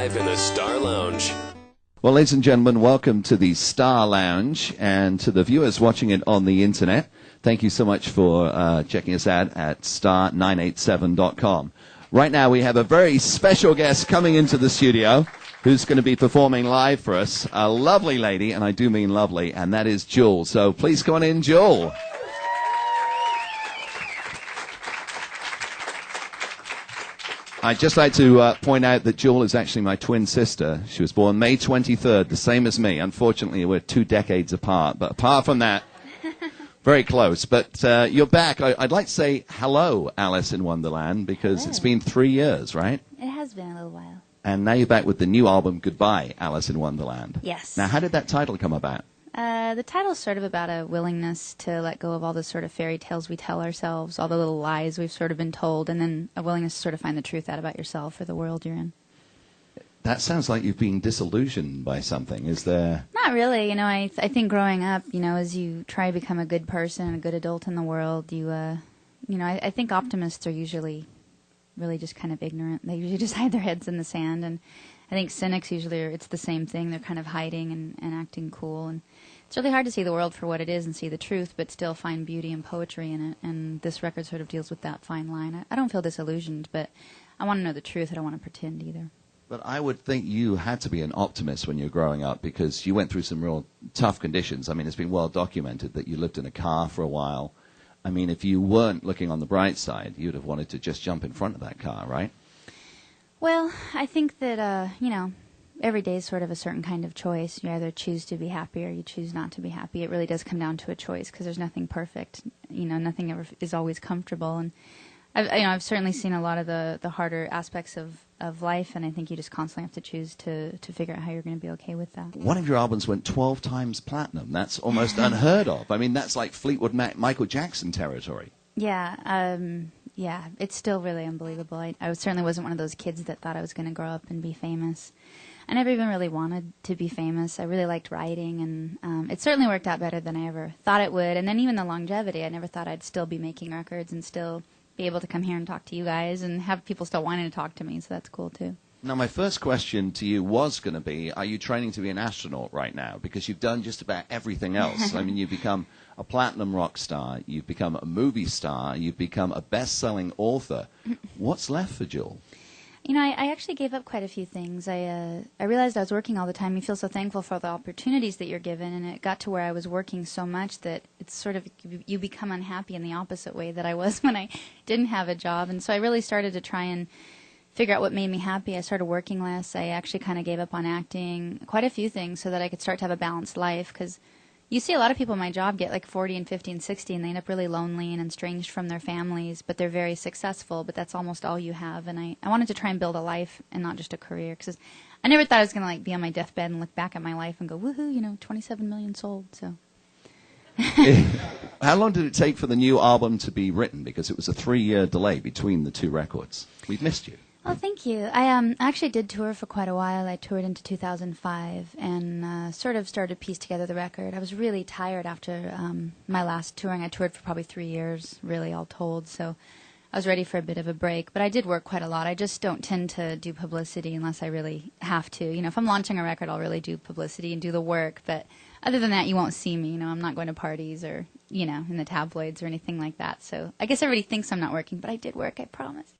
live in the Star Lounge. Well, ladies and gentlemen, welcome to the Star Lounge, and to the viewers watching it on the internet, thank you so much for checking us out at star987.com. Right now we have a very special guest coming into the studio who's going to be performing live for us, a lovely lady, and I do mean lovely, and that is Jewel. So please come on in, Jewel. I'd just like to point out that Jewel is actually my twin sister. She was born May 23rd, the same as me. Unfortunately, we're 2 decades apart. But apart from that, very close. But you're back. I'd like to say hello, Alice in Wonderland, because Hello. It's been 3 years, right? It has been a little while. And now you're back with the new album, Goodbye, Alice in Wonderland. Yes. Now, how did that title come about? The title's sort of about a willingness to let go of all the sort of fairy tales we tell ourselves, all the little lies we've sort of been told, and then a willingness to sort of find the truth out about yourself or the world you're in. That sounds like you've been disillusioned by something. Is there... Not really. You know, I think growing up, you know, as you try to become a good person, a good adult in the world, I think optimists are usually really just kind of ignorant. They usually just hide their heads in the sand, and I think cynics usually it's the same thing. They're kind of hiding and acting cool, and it's really hard to see the world for what it is and see the truth, but still find beauty and poetry in it, and this record sort of deals with that fine line. I don't feel disillusioned, but I want to know the truth. I don't want to pretend either. But I would think you had to be an optimist when you were growing up, because you went through some real tough conditions. I mean, it's been well documented that you lived in a car for a while. I mean, if you weren't looking on the bright side, you'd have wanted to just jump in front of that car, right? Well, I think that, every day is sort of a certain kind of choice. You either choose to be happy or you choose not to be happy. It really does come down to a choice, because there's nothing perfect. You know, nothing ever is always comfortable. And I've certainly seen a lot of the harder aspects of life, and I think you just constantly have to choose to figure out how you're going to be okay with that. One of your albums went 12 times platinum. That's almost unheard of. I mean, that's like Fleetwood Mac, Michael Jackson territory. Yeah, it's still really unbelievable. I certainly wasn't one of those kids that thought I was going to grow up and be famous. I never even really wanted to be famous. I really liked writing, and it certainly worked out better than I ever thought it would. And then even the longevity, I never thought I'd still be making records and still be able to come here and talk to you guys and have people still wanting to talk to me, so that's cool too. Now, my first question to you was going to be, are you training to be an astronaut right now? Because you've done just about everything else. I mean, you've become a platinum rock star, you've become a movie star, you've become a best-selling author. What's left for Jewel? You know, I actually gave up quite a few things. I realized I was working all the time. You feel so thankful for the opportunities that you're given, and it got to where I was working so much that it's sort of, you become unhappy in the opposite way that I was when I didn't have a job. And so I really started to try and figure out what made me happy. I started working less. I actually kind of gave up on acting, quite a few things, so that I could start to have a balanced life, because you see a lot of people in my job get like 40 and 50 and 60, and they end up really lonely and estranged from their families, but they're very successful, but that's almost all you have. And I wanted to try and build a life and not just a career, because I never thought I was going to like be on my deathbed and look back at my life and go, woohoo, 27 million sold. So. How long did it take for the new album to be written? Because it was a 3-year delay between the two records. We've missed you. Oh, thank you. I actually did tour for quite a while. I toured into 2005 and sort of started to piece together the record. I was really tired after my last touring. I toured for probably 3 years, really, all told, so I was ready for a bit of a break. But I did work quite a lot. I just don't tend to do publicity unless I really have to. You know, if I'm launching a record, I'll really do publicity and do the work. But other than that, you won't see me. You know, I'm not going to parties or, in the tabloids or anything like that. So I guess everybody thinks I'm not working, but I did work, I promise.